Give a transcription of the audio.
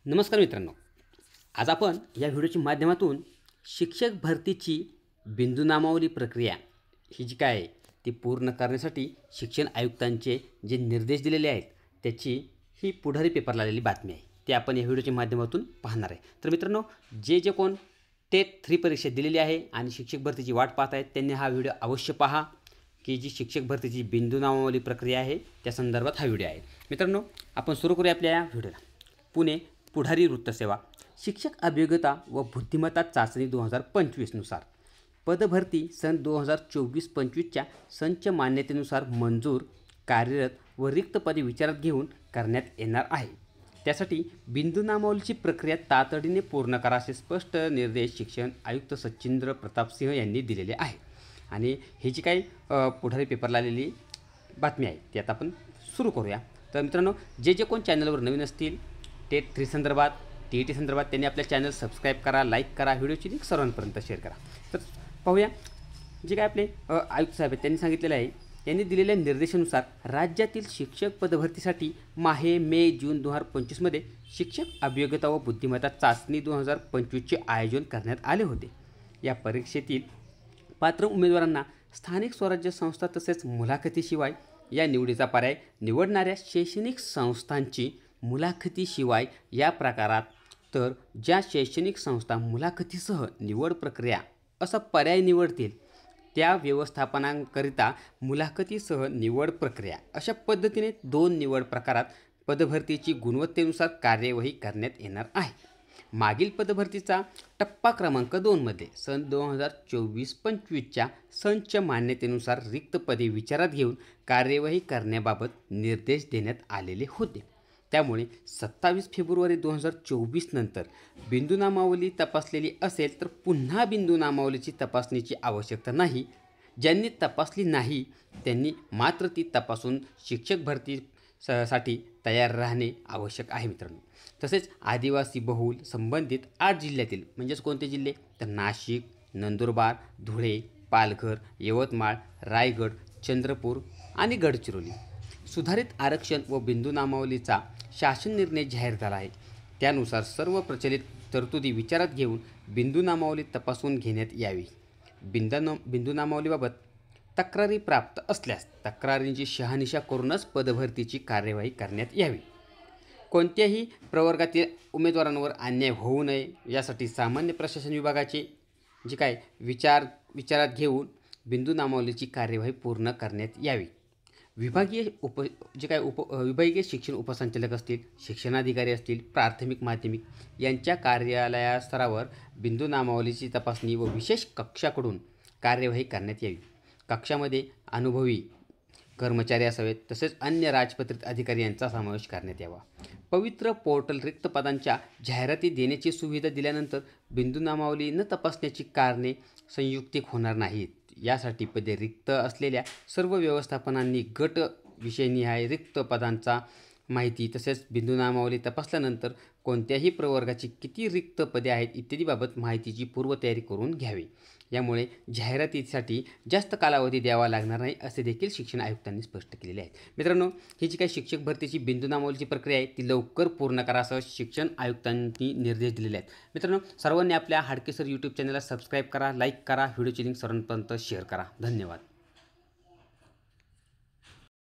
नमस्कार मित्रांनो, आज आपण या व्हिडिओच्या माध्यमातून शिक्षक भरतीची बिंदू नामावली प्रक्रिया ही जी काय आहे ती पूर्ण करण्यासाठी शिक्षण आयुक्तांचे जे निर्देश दिलेले आहेत त्याची ही पुढारी पेपरला आलेली बातमी आहे, ते आपण या व्हिडिओच्या माध्यमातून पाहणार आहे। तर मित्रांनो, जे कोण टेट 3 परीक्षा दिलेली आहे आणि शिक्षक भरतीची वाट पाहत आहेत त्यांनी हा व्हिडिओ अवश्य पहा, की जी शिक्षक भरतीची बिंदू नामावली प्रक्रिया आहे त्या संदर्भात हा व्हिडिओ आहे। मित्रांनो, आपण सुरू करूया आपल्या या व्हिडिओला। पुणे पुढारी वृत्तसेवा शिक्षक अभियोग्यता व बुद्धिमत्ता चाचणी 2025 नुसार पदभरती सन 2024-25च्या संच मान्यतेनुसार मंजूर, कार्यरत व रिक्त पदे विचारात घेऊन करण्यात येणार आहे। त्यासाठी बिंदू नामावलीची प्रक्रिया तातडीने पूर्ण करा असे स्पष्ट निर्देश शिक्षण आयुक्त सचिंद्र प्रताप सिंह यांनी दिलेले आहे। आणि हे जी काही पुढारी पेपरला आलेली बातमी आहे ती आता आपण सुरू करूया। तर मित्रांनो, जे कोण चॅनलवर नवीन असतील टेट 3 संदर्भात TET संदर्भात त्यांनी आपल्या चॅनल सबस्क्राईब करा, लाईक करा, व्हिडिओची लिंक सर्वांपर्यंत शेअर करा। तर पाहूया जे काय आपले आयुक्त साहेब आहेत त्यांनी सांगितलेलं आहे, यांनी दिलेल्या निर्देशानुसार राज्यातील शिक्षक पदभरतीसाठी मे जून 2025मध्ये शिक्षक अभियोग्यता व बुद्धिमत्ता चाचणी 2025चे आयोजन करण्यात आले होते। या परीक्षेतील पात्र उमेदवारांना स्थानिक स्वराज्य संस्था तसेच मुलाखतीशिवाय या निवडीचा पर्याय निवडणाऱ्या शैक्षणिक संस्थांची मुलाखतीशिवाय या प्रकारात, तर ज्या शैक्षणिक संस्था मुलाखतीसह निवड प्रक्रिया असा पर्याय निवडतील त्या व्यवस्थापनांकरिता मुलाखतीसह निवड प्रक्रिया अशा पद्धतीने 2 निवड प्रकारात पदभरतीची गुणवत्तेनुसार कार्यवाही करण्यात येणार आहे। मागील पदभरतीचा टप्पा क्रमांक 2 मध्ये सन 2024-25च्या संच मान्यतेनुसार रिक्त पदे विचारात घेऊन कार्यवाही करण्याबाबत निर्देश देण्यात आलेले होते। त्यामुळे 27 फेब्रुवारी 2024 नंतर बिंदू नामावली तपासलेली असेल तर पुन्हा बिंदू नामावलीची तपासणीची आवश्यकता नाही। ज्यांनी तपासली नाही त्यांनी मात्र ती तपासून शिक्षक भरतीसाठी तयार राहणे आवश्यक आहे मित्रांनो। तसेच आदिवासी बहुल संबंधित 8 जिल्ह्यातील, म्हणजेच कोणते जिल्हे तर नाशिक, नंदुरबार, धुळे, पालघर, यवतमाळ, रायगड, चंद्रपूर आणि गडचिरोली सुधारित आरक्षण व बिंदू नामावलीचा शासन निर्णय जाहीर झाला आहे। त्यानुसार सर्व प्रचलित तरतुदी विचारात घेऊन बिंदू नामावली तपासून घेण्यात यावी। बिंदू नामावलीबाबत तक्रारी प्राप्त असल्यास तक्रारींची शहानिशा करूनच पदभरतीची कार्यवाही करण्यात यावी। कोणत्याही प्रवर्गातील उमेदवारांवर अन्याय होऊ नये यासाठी सामान्य प्रशासन विभागाचे जे काय विचारात घेऊन बिंदू नामावलीची कार्यवाही पूर्ण करण्यात यावी। विभागीय विभागीय शिक्षण उपसंचालक असतील, शिक्षणाधिकारी असतील, प्राथमिक माध्यमिक यांच्या कार्यालयास्तरावर बिंदू नामावलीची तपासणी व विशेष कक्षाकडून कार्यवाही करण्यात यावी। कक्षामध्ये अनुभवी कर्मचारी असावेत, तसेच अन्य राजपत्रित अधिकारी यांचा समावेश करण्यात यावा। पवित्र पोर्टल रिक्त पदांच्या जाहिराती देण्याची सुविधा दिल्यानंतर बिंदू नामावली न तपासण्याची कारणे संयुक्तिक होणार नाहीत। यासाठी पदे रिक्त असलेल्या सर्व व्यवस्थापनांनी गट विषयनिहाय रिक्त पदांचा माहिती तसेच बिंदू नामावली तपासल्यानंतर कोणत्याही प्रवर्गाची किती रिक्त पदे आहेत इत्यादीबाबत माहितीची पूर्वतयारी करून घ्यावी। यामुळे जाहिरातीसाठी जास्त कालावधी द्यावा लागणार नाही असे देखील शिक्षण आयुक्तांनी स्पष्ट केलेले आहे। मित्रांनो, ही जी काही शिक्षक भरतीची बिंदू नामावलीची प्रक्रिया आहे ती लवकर पूर्ण करा असं शिक्षण आयुक्तांनी निर्देश दिलेले आहेत। मित्रांनो, सर्वांनी आपल्या हाडके सर यूट्यूब चॅनलला सबस्क्राईब करा, लाईक करा, व्हिडिओची लिंक सर्वांपर्यंत शेअर करा। धन्यवाद।